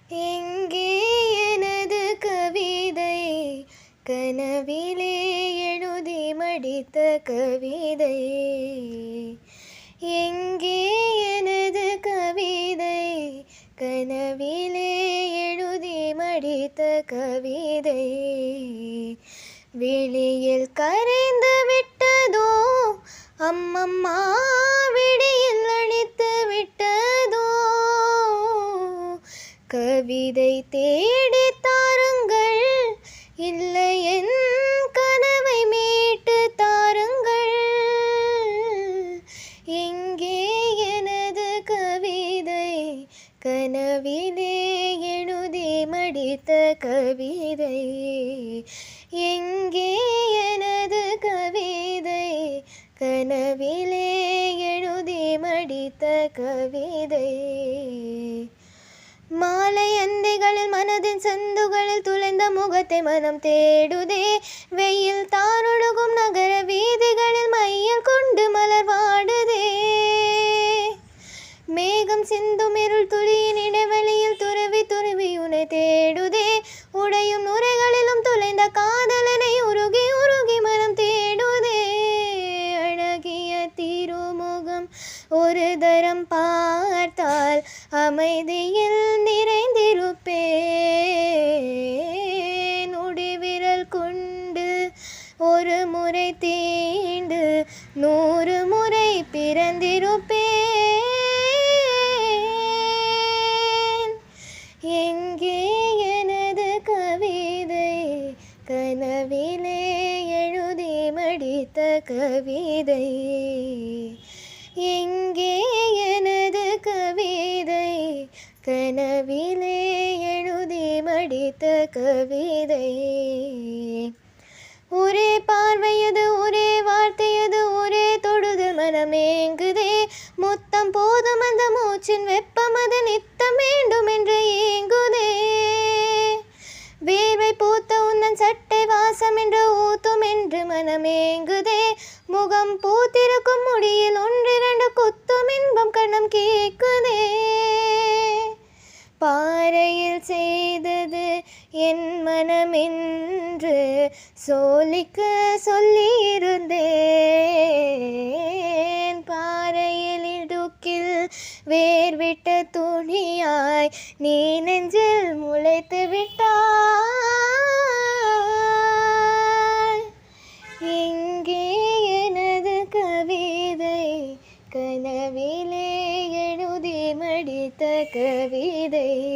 எங்கே எனது கவிதை கனவிலே எழுதி மடித்த கவிதை. எங்கே எனது கவிதை கனவிலே எழுதி மடித்த கவிதை. வெளியில் கரைந்து விட்டதோ அம்மம்மா, விடியில் அழித்து விட்டதோ. கவிதை தேடி தாருங்கள், இல்லை என் கனவை மீட்டு தாருங்கள். எங்கே எனது கவிதை கனவிலே எழுதி மடித்த கவிதை. எங்கே எனது கவிதை கனவிலே எழுதி மடித்த கவிதை. மாலை அந்தைகளில் மனதின் சந்துகளில் துளைந்த முகத்தை மனம் தேடுதே. வெயில் தானொழுகும் நகர வீதிகளில் மையல் கொண்டு மலர் வாடுதே. மேகம் சிந்தும் இருள் துளியின் இடைவெளியில் துருவி துருவி உன்னை தேடுதே. உடையும் நுரைகளிலும் துளைந்த காதலனை உருகி உருகி மனம் தேடுதே. அழகிய திருமுகம் ஒரு தரம் பார்த்தால் அமைதியில் நிறைந்திருப்பேன். உடிவிரல் கொண்டு ஒரு முறை தீண்டு 100 முறை பிறந்திருப்பேன். எங்கே எனது கவிதை கனவிலே எழுதி மடித்த கவிதை. எங்கே எனது கவிதை கனவிலே எழுதி மடித்த கவிதை. ஒரே பார்வையது ஒரே வார்த்தையது ஒரே தொடுது மனமேங்குதே. மொத்தம் போதும் அந்த மூச்சின் வெப்பம் அது நித்தம் வேண்டும் என்று ஏங்குதே. வேர்வை பூத்த உந்தன் சட்டை வாசம் என்று ஊத்தும் என்று மனமேங்குதே. முகம் பூத்திருக்கும் முடியில் 1-2 குத்தும் இன்பம் கண்ணம் கேட்குதே. பாறையில் செய்தது என் மனம் என்று சோலிக்க சொல்லியிருந்தேன். பாறையில் இடுக்கில் வேர்விட்ட துணியாய் நீ நெஞ்சில் முளைத்து விட்ட